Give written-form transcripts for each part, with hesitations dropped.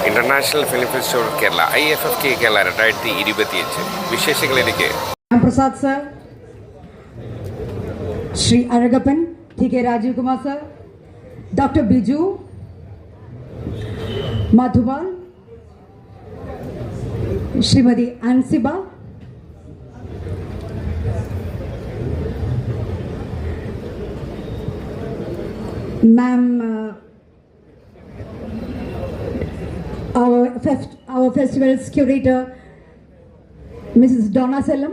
International film festival Kerala IFFK Kerala 2025 വിശേഷങ്ങളിലേക്ക് Prasad sir, Shri Azhakappan, TK Rajeev Kumar sir, doctor Biju, Madhupal, Shrimati Ansiba, ma'am, our festival's curator, Mrs. Donna Sellam,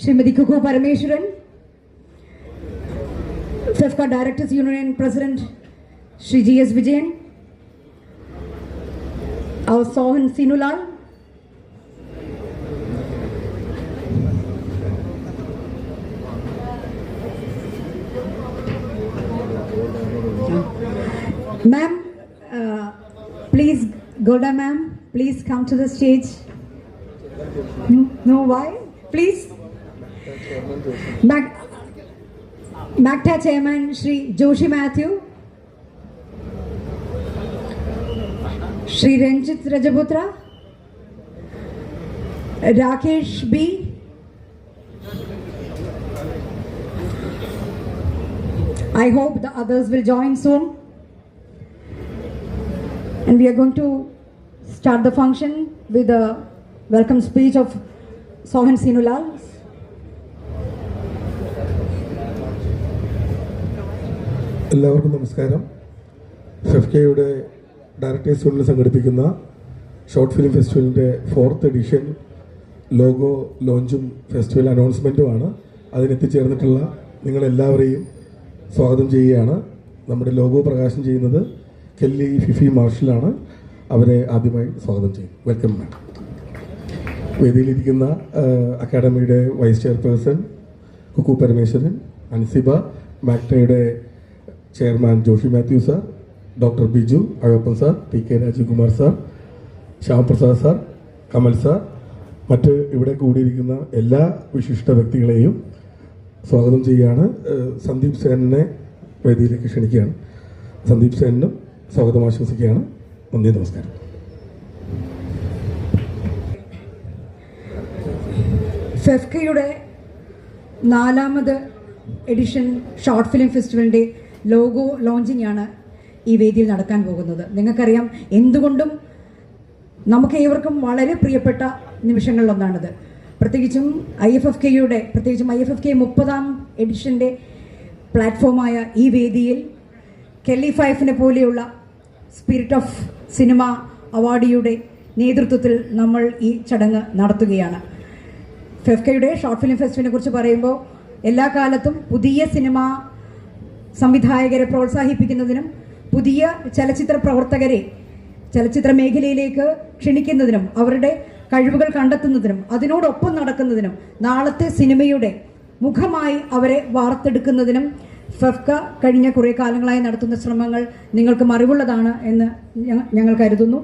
Srimati Kuku Parameshwaran, FEFCA Directors Union President, Shri G.S. Vijayan, our Sohan Sinulal, ma'am, please, Golda ma'am, please come to the stage. No, why? Please. MACTA Chairman Shri Joshi Matthew, Shri Ranjit Rajaputra, Rakesh B, I hope the others will join soon. And we are going to start the function with a welcome speech of Sohan Sinulal. എല്ലാവർക്കും നമസ്കാരം. ഫെഫ്കയുടെ directors union സംഘടിപ്പിക്കുന്ന short film ഫെസ്റ്റിവലിൻ്റെ 4th edition logo ലോഞ്ചും festival അനൗൺസ്മെൻറ്റുമാണ്. അതിനെത്തിച്ചേർന്നിട്ടുള്ള നിങ്ങളെല്ലാവരെയും സ്വാഗതം ചെയ്യുകയാണ്. നമ്മുടെ ലോഗോ പ്രകാശനം ചെയ്യുന്നത് കെല്ലി ഫിഫി മാർഷലാണ്. അവരെ ആദ്യമായി സ്വാഗതം ചെയ്യും. Welcome ma'am. വേദിയിലിരിക്കുന്ന അക്കാഡമിയുടെ വൈസ് ചെയർപേഴ്സൺ കുക്കു പരമേശ്വരൻ, അൻസിബ, മാക്ടയുടെ chairman Joshy Mathew sir, doctor Biju, Azhappan sir, TK Rajeev Kumar sir, Shyamaprasad sir, Kamal sir, മറ്റ് ഇവിടെ കൂടിയിരിക്കുന്ന എല്ലാ വിശിഷ്ട വ്യക്തികളെയും സ്വാഗതം ചെയ്യുകയാണ്. സന്ദീപ് സേനനെ വേദിയിലേക്ക് ക്ഷണിക്കുകയാണ്. സന്ദീപ് സേനും സ്വാഗതം ആശംസിക്കുകയാണ്. നന്ദി, നമസ്കാരം. ഫെഫ്കയുടെ 4th എഡിഷൻ ഷോർട്ട് ഫിലിം ഫെസ്റ്റിവലിൻ്റെ ലോഗോ ലോഞ്ചിങ് ആണ് ഈ വേദിയിൽ നടക്കാൻ പോകുന്നത്. നിങ്ങൾക്കറിയാം, എന്തുകൊണ്ടും നമുക്ക് ഏവർക്കും വളരെ പ്രിയപ്പെട്ട നിമിഷങ്ങളിലൊന്നാണിത്. പ്രത്യേകിച്ചും IFFK 30ാം എഡിഷൻ്റെ പ്ലാറ്റ്ഫോമായ ഈ വേദിയിൽ കെല്ലി ഫൈഫിനെ പോലെയുള്ള സ്പിരിറ്റ് ഓഫ് സിനിമ അവാർഡിയുടെ നേതൃത്വത്തിൽ നമ്മൾ ഈ ചടങ്ങ് നടത്തുകയാണ്. ഫെഫ്കയുടെ ഷോർട്ട് ഫിലിം ഫെസ്റ്റിവലിനെ കുറിച്ച് പറയുമ്പോൾ എല്ലാ കാലത്തും പുതിയ സിനിമ സംവിധായകരെ പ്രോത്സാഹിപ്പിക്കുന്നതിനും പുതിയ ചലച്ചിത്ര പ്രവർത്തകരെ ചലച്ചിത്ര മേഖലയിലേക്ക് ക്ഷണിക്കുന്നതിനും അവരുടെ കഴിവുകൾ കണ്ടെത്തുന്നതിനും അതിനോടൊപ്പം നടക്കുന്നതിനും നാളത്തെ സിനിമയുടെ മുഖമായി അവരെ വാർത്തെടുക്കുന്നതിനും ഫെഫ്ക കഴിഞ്ഞ കുറേ കാലങ്ങളായി നടത്തുന്ന ശ്രമങ്ങൾ നിങ്ങൾക്കും അറിവുള്ളതാണ് എന്ന് ഞങ്ങൾ കരുതുന്നു.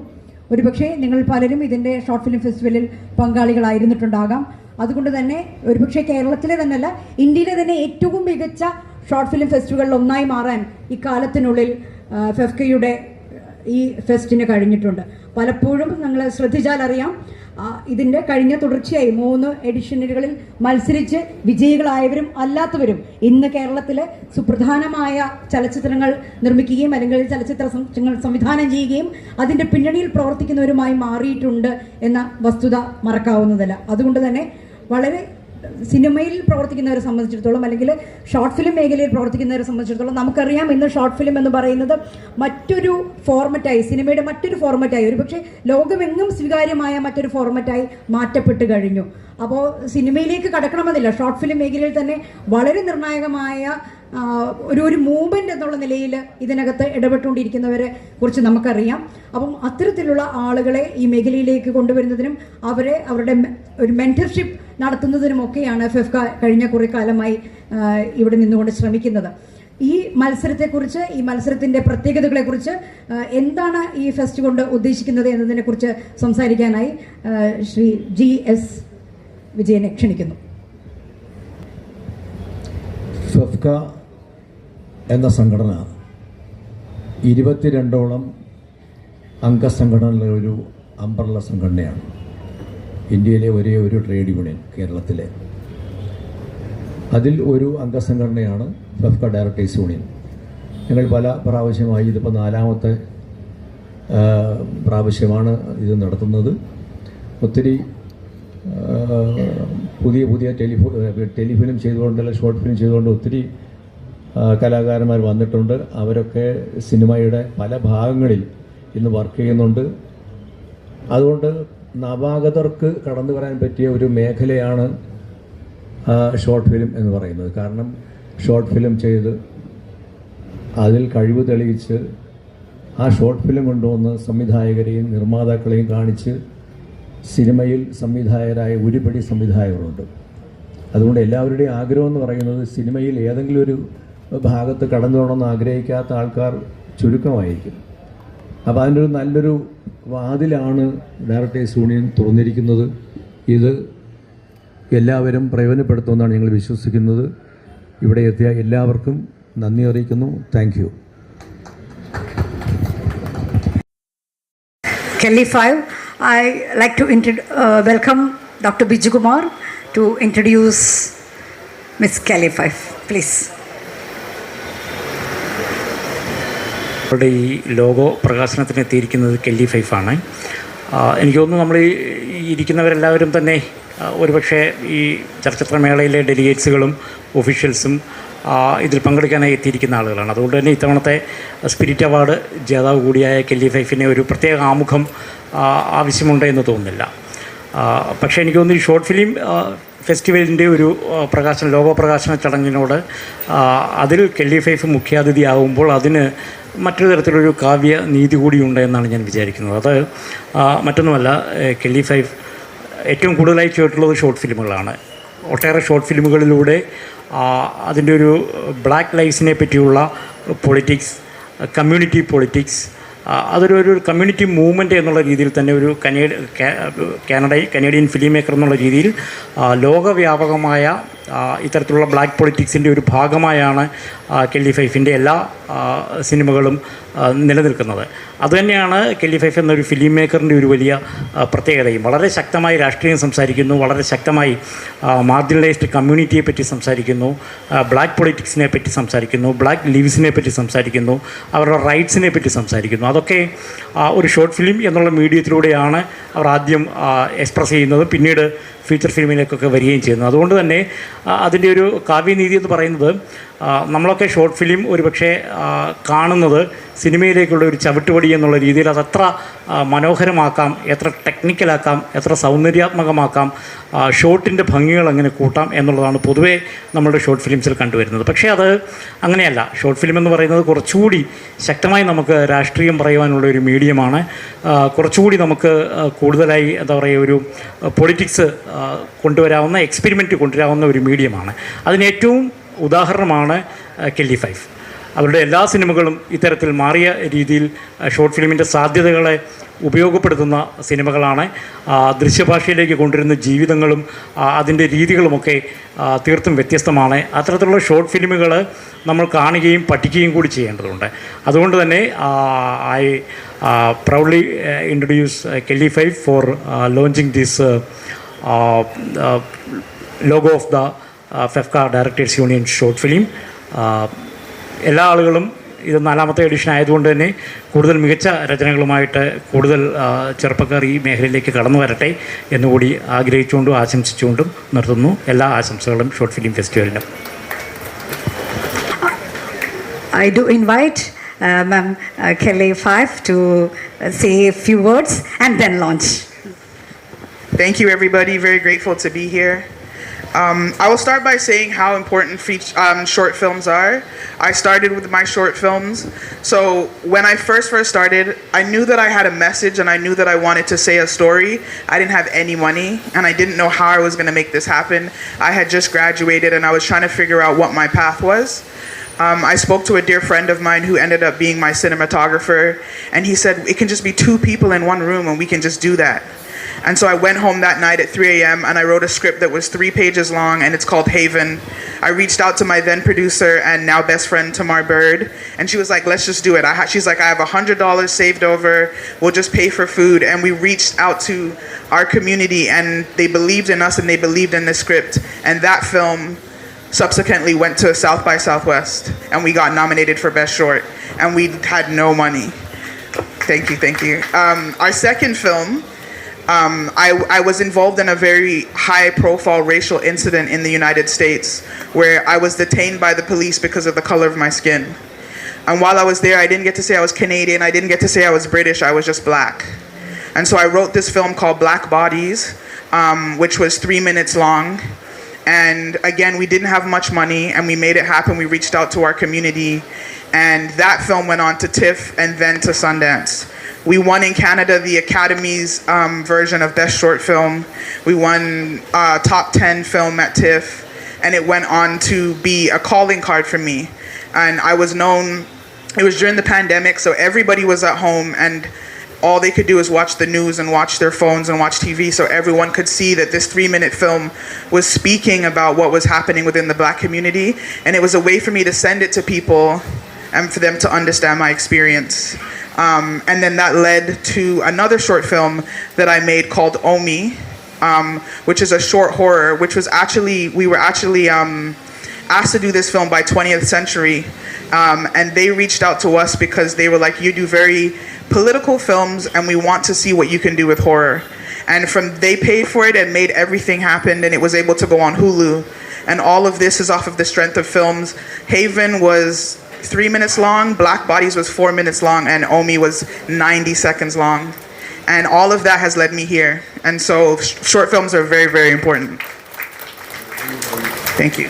ഒരുപക്ഷെ നിങ്ങൾ പലരും ഇതിൻ്റെ ഷോർട്ട് ഫിലിം ഫെസ്റ്റിവലിൽ പങ്കാളികളായിരുന്നിട്ടുണ്ടാകാം. അതുകൊണ്ട് തന്നെ ഒരുപക്ഷെ കേരളത്തിലെ തന്നെയല്ല, ഇന്ത്യയിലെ തന്നെ ഏറ്റവും മികച്ച ഷോർട്ട് ഫിലിം ഫെസ്റ്റിവലുകളിൽ ഒന്നായി മാറാൻ ഇക്കാലത്തിനുള്ളിൽ ഫെഫ്കയുടെ ഈ ഫെസ്റ്റിന് കഴിഞ്ഞിട്ടുണ്ട്. പലപ്പോഴും നിങ്ങൾ ശ്രദ്ധിച്ചാൽ അറിയാം, ഇതിൻ്റെ കഴിഞ്ഞ തുടർച്ചയായി 3 എഡിഷനുകളിൽ മത്സരിച്ച് വിജയികളായവരും അല്ലാത്തവരും ഇന്ന് കേരളത്തിലെ സുപ്രധാനമായ ചലച്ചിത്രങ്ങൾ നിർമ്മിക്കുകയും അല്ലെങ്കിൽ ചലച്ചിത്രങ്ങൾ സംവിധാനം ചെയ്യുകയും അതിൻ്റെ പിന്നണിയിൽ പ്രവർത്തിക്കുന്നവരുമായി മാറിയിട്ടുണ്ട് എന്ന വസ്തുത മറക്കാവുന്നതല്ല. അതുകൊണ്ട് തന്നെ വളരെ സിനിമയിൽ പ്രവർത്തിക്കുന്നവരെ സംബന്ധിച്ചിടത്തോളം അല്ലെങ്കിൽ ഷോർട്ട് ഫിലിം മേഖലയിൽ പ്രവർത്തിക്കുന്നവരെ സംബന്ധിച്ചിടത്തോളം നമുക്കറിയാം, ഇന്ന് ഷോർട്ട് ഫിലിം എന്ന് പറയുന്നത് മറ്റൊരു ഫോർമറ്റായി, സിനിമയുടെ മറ്റൊരു ഫോർമറ്റായി, ഒരുപക്ഷെ ലോകമെങ്ങും സ്വീകാര്യമായ മറ്റൊരു ഫോർമറ്റായി മാറ്റപ്പെട്ട് കഴിഞ്ഞു. അപ്പോൾ സിനിമയിലേക്ക് കടക്കണമെന്നില്ല, ഷോർട്ട് ഫിലിം മേഖലയിൽ തന്നെ വളരെ നിർണായകമായ ഒരു മൂവ്മെൻ്റ് എന്നുള്ള നിലയിൽ ഇതിനകത്ത് ഇടപെട്ടുകൊണ്ടിരിക്കുന്നവരെ കുറിച്ച് നമുക്കറിയാം. അപ്പം അത്തരത്തിലുള്ള ആളുകളെ ഈ മേഖലയിലേക്ക് കൊണ്ടുവരുന്നതിനും അവരുടെ ഒരു മെൻറ്റർഷിപ്പ് നടത്തുന്നതിനുമൊക്കെയാണ് ഫെഫ്ക കഴിഞ്ഞ കുറേ കാലമായി ഇവിടെ നിന്നുകൊണ്ട് ശ്രമിക്കുന്നത്. ഈ മത്സരത്തെക്കുറിച്ച്, ഈ മത്സരത്തിൻ്റെ പ്രത്യേകതകളെക്കുറിച്ച്, എന്താണ് ഈ ഫെസ്റ്റ് കൊണ്ട് ഉദ്ദേശിക്കുന്നത് എന്നതിനെക്കുറിച്ച് സംസാരിക്കാനായി ശ്രീ GS വിജയനെ ക്ഷണിക്കുന്നു. ഫെഫ്ക എന്ന സംഘടന 22ഓളം അംഗസംഘടനയിലെ ഒരു അംബ്രല്ല സംഘടനയാണ്. ഇന്ത്യയിലെ ഒരേ ഒരു ട്രേഡ് യൂണിയൻ കേരളത്തിലെ. അതിൽ ഒരു അംഗസംഘടനയാണ് ഫെഫ്ക ഡയറക്ടേഴ്സ് യൂണിയൻ. ഞങ്ങൾ പല പ്രാവശ്യമായി, ഇതിപ്പോൾ 4ാമത്തെ പ്രാവശ്യമാണ് ഇത് നടത്തുന്നത്. ഒത്തിരി പുതിയ ടെലിഫിലിം ചെയ്തുകൊണ്ടല്ല, ഷോർട്ട് ഫിലിം ചെയ്തുകൊണ്ട് ഒത്തിരി കലാകാരന്മാർ വന്നിട്ടുണ്ട്. അവരൊക്കെ സിനിമയുടെ പല ഭാഗങ്ങളിൽ ഇന്ന് വർക്ക് ചെയ്യുന്നുണ്ട്. അതുകൊണ്ട് നവാഗതർക്ക് കടന്നു വരാൻ പറ്റിയ ഒരു മേഖലയാണ് ഷോർട്ട് ഫിലിം എന്ന് പറയുന്നത്. കാരണം ഷോർട്ട് ഫിലിം ചെയ്ത് അതിൽ കഴിവ് തെളിയിച്ച് ആ ഷോർട്ട് ഫിലിം കൊണ്ടുവന്ന് സംവിധായകരെയും നിർമ്മാതാക്കളെയും കാണിച്ച് സിനിമയിൽ സംവിധായകരായ ഒരുപടി സംവിധായകരുണ്ട്. അതുകൊണ്ട് എല്ലാവരുടെയും ആഗ്രഹം എന്ന് പറയുന്നത് സിനിമയിൽ ഏതെങ്കിലും ഒരു ഭാഗത്ത് കടന്നു പോകണമെന്ന് ആഗ്രഹിക്കാത്ത ആൾക്കാർ ചുരുക്കമായിരിക്കും. അപ്പോൾ അതിൻ്റെ ഒരു നല്ലൊരു വാതിലാണ് ഡയറക്ടേഴ്സ് യൂണിയൻ തുറന്നിരിക്കുന്നത്. ഇത് എല്ലാവരും പ്രയോജനപ്പെടുത്തുമെന്നാണ് ഞങ്ങൾ വിശ്വസിക്കുന്നത്. ഇവിടെ എത്തിയ എല്ലാവർക്കും നന്ദി അറിയിക്കുന്നു. Thank you. Kelly 5, I like to welcome Dr. Biju Kumar to introduce Miss Kelly 5. Please. നമ്മുടെ ഈ ലോഗോ പ്രകാശനത്തിന് എത്തിയിരിക്കുന്നത് കെല്ലി 5 ആണ്. എനിക്ക് തോന്നുന്നു നമ്മൾ ഈ ഇരിക്കുന്നവരെല്ലാവരും തന്നെ ഒരുപക്ഷെ ഈ ചലച്ചിത്രമേളയിലെ ഡെലിഗേറ്റ്സുകളും ഒഫീഷ്യൽസും ഇതിൽ പങ്കെടുക്കാനായി എത്തിയിരിക്കുന്ന ആളുകളാണ്. അതുകൊണ്ട് തന്നെ ഇത്തവണത്തെ സ്പിരിറ്റ് അവാർഡ് ജേതാവ് കൂടിയായ കെല്ലി 5-നെ ഒരു പ്രത്യേക ആമുഖം ആവശ്യമുണ്ട് എന്ന് തോന്നുന്നില്ല. പക്ഷേ എനിക്ക് തോന്നുന്നു ഈ ഷോർട്ട് ഫിലിം ഫെസ്റ്റിവലിൻ്റെ ഒരു ലോഗോ പ്രകാശന ചടങ്ങിനോട് അതിൽ കെല്ലി 5 മുഖ്യാതിഥിയാകുമ്പോൾ അതിന് മറ്റൊരു തരത്തിലൊരു കാവ്യ നീതി കൂടിയുണ്ട് എന്നാണ് ഞാൻ വിചാരിക്കുന്നത്. അത് മറ്റൊന്നുമല്ല, കെല്ലി 5 ഏറ്റവും കൂടുതലായി ചെയ്തിട്ടുള്ളത് ഷോർട്ട് ഫിലിമുകളാണ്. ഒട്ടേറെ ഷോർട്ട് ഫിലിമുകളിലൂടെ അതിൻ്റെ ഒരു ബ്ലാക്ക് ലൈഫ്സിനെ പറ്റിയുള്ള പൊളിറ്റിക്സ്, കമ്മ്യൂണിറ്റി പൊളിറ്റിക്സ്, അതൊരു കമ്മ്യൂണിറ്റി മൂവ്മെൻറ്റ് എന്നുള്ള രീതിയിൽ തന്നെ ഒരു കനേഡിയൻ ഫിലിം മേക്കർ എന്നുള്ള രീതിയിൽ ലോകവ്യാപകമായ ഇത്തരത്തിലുള്ള ബ്ലാക്ക് പൊളിറ്റിക്സിൻ്റെ ഒരു ഭാഗമായാണ് കെല്ലി 5-ൻ്റെ എല്ലാ സിനിമകളും നിലനിൽക്കുന്നത്. അതുതന്നെയാണ് കെല്ലി 5 എന്നൊരു ഫിലിം മേക്കറിൻ്റെ ഒരു വലിയ പ്രത്യേകതയും. വളരെ ശക്തമായി രാഷ്ട്രീയം സംസാരിക്കുന്നു, വളരെ ശക്തമായി മാർജിനലൈസ്ഡ് കമ്മ്യൂണിറ്റിയെ പറ്റി സംസാരിക്കുന്നു, ബ്ലാക്ക് പൊളിറ്റിക്സിനെ പറ്റി സംസാരിക്കുന്നു, ബ്ലാക്ക് ലീവ്സിനെ പറ്റി സംസാരിക്കുന്നു, അവരുടെ റൈറ്റ്സിനെ പറ്റി സംസാരിക്കുന്നു. അതൊക്കെ ഒരു ഷോർട്ട് ഫിലിം എന്നുള്ള മീഡിയത്തിലൂടെയാണ് അവർ ആദ്യം എക്സ്പ്രസ് ചെയ്യുന്നത്, പിന്നീട് ഫീച്ചർ ഫിലിമിലേക്കൊക്കെ വരികയും ചെയ്യുന്നു. അതുകൊണ്ട് തന്നെ അതിൻ്റെ ഒരു കാവ്യനീതി എന്ന് പറയുന്നത്, നമ്മളൊക്കെ ഷോർട്ട് ഫിലിം ഒരുപക്ഷെ കാണുന്നത് സിനിമയിലേക്കുള്ള ഒരു ചവിട്ടുപടി എന്നുള്ള രീതിയിൽ അതെത്ര മനോഹരമാക്കാം, എത്ര ടെക്നിക്കലാക്കാം, എത്ര സൗന്ദര്യാത്മകമാക്കാം, ഷോട്ടിൻ്റെ ഭംഗികൾ എങ്ങനെ കൂട്ടാം എന്നുള്ളതാണ് പൊതുവേ നമ്മളുടെ ഷോർട്ട് ഫിലിംസിൽ കണ്ടുവരുന്നത്. പക്ഷേ അത് അങ്ങനെയല്ല. ഷോർട്ട് ഫിലിം എന്ന് പറയുന്നത് കുറച്ചുകൂടി ശക്തമായി നമുക്ക് രാഷ്ട്രീയം പറയുവാനുള്ള ഒരു മീഡിയമാണ്. കുറച്ചുകൂടി നമുക്ക് കൂടുതലായി എന്താ പറയുക, ഒരു പൊളിറ്റിക്സ് കൊണ്ടുവരാവുന്ന, എക്സ്പെരിമെൻറ്റ് കൊണ്ടുവരാവുന്ന ഒരു മീഡിയമാണ്. അതിനേറ്റവും ഉദാഹരണമാണ് കെല്ലി 5. അവരുടെ എല്ലാ സിനിമകളും ഇത്തരത്തിൽ മാറിയ രീതിയിൽ ഷോർട്ട് ഫിലിമിൻ്റെ സാധ്യതകളെ ഉപയോഗപ്പെടുത്തുന്ന സിനിമകളാണ്. ദൃശ്യഭാഷയിലേക്ക് കൊണ്ടുവരുന്ന ജീവിതങ്ങളും അതിൻ്റെ രീതികളുമൊക്കെ തീർത്തും വ്യത്യസ്തമാണ്. അത്തരത്തിലുള്ള ഷോർട്ട് ഫിലിമുകൾ നമ്മൾ കാണുകയും പഠിക്കുകയും കൂടി ചെയ്യേണ്ടതുണ്ട്. അതുകൊണ്ട് തന്നെ I proudly introduce Kelly 5 for launching this logo of the FEFKA directors union short film. എല്ലാ ആളുകളും ഇത് 4ാമത്തെ എഡിഷൻ ആയതുകൊണ്ട് തന്നെ കൂടുതൽ മികച്ച രചനകളുമായിട്ട് കൂടുതൽ ചെറുപ്പക്കാർ ഈ മേഖലയിലേക്ക് കടന്നു വരട്ടെ എന്നുകൂടി ആഗ്രഹിച്ചുകൊണ്ടും ആശംസിച്ചുകൊണ്ടും നിർത്തുന്നു. എല്ലാ ആശംസകളും ഷോർട്ട് ഫിലിം ഫെസ്റ്റിവലിനും. I do invite Ma'am Kelly 5 to say a few words and then launch. Thank you, everybody. Very grateful to be here. I will start by saying how important short films are. I started with my short films. So when I first started, I knew that I had a message and I knew that I wanted to say a story. I didn't have any money and I didn't know how I was going to make this happen. I had just graduated and I was trying to figure out what my path was. I spoke to a dear friend of mine who ended up being my cinematographer, and he said, it can just be 2 people in one room and we can just do that. And so I went home that night at 3 a.m. and I wrote a script that was 3 pages long, and it's called Haven. I reached out to my then producer and now best friend Tamar Bird, and she was like, let's just do it. She's like, I have $100 saved over, we'll just pay for food. And we reached out to our community, and they believed in us and they believed in the script. And that film subsequently went to South by Southwest, and we got nominated for Best Short, and we had no money. Thank you. Our second film, I was involved in a very high-profile racial incident in the United States where I was detained by the police because of the color of my skin. And while I was there, I didn't get to say I was Canadian, I didn't get to say I was British, I was just black. And so I wrote this film called Black Bodies, which was 3 minutes long. And again, we didn't have much money, and we made it happen. We reached out to our community, and that film went on to TIFF and then to Sundance. We won in Canada the Academy's version of Best Short Film. We won top 10 film at TIFF, and it went on to be a calling card for me. And I was known, it was during the pandemic, so everybody was at home, and all they could do is watch the news and watch their phones and watch TV, so everyone could see that this 3-minute film was speaking about what was happening within the black community. And it was a way for me to send it to people and for them to understand my experience. And then that led to another short film that I made called Omi, which is a short horror, which was actually, we were actually asked to do this film by 20th Century. And they reached out to us because they were like, you do very political films, and we want to see what you can do with horror. And they paid for it and made everything happen, and it was able to go on Hulu. And all of this is off of the strength of films. Haven was 3 minutes long, Black Bodies was 4 minutes long, and Omi was 90 seconds long. And all of that has led me here. And so short films are very, very important. Thank you.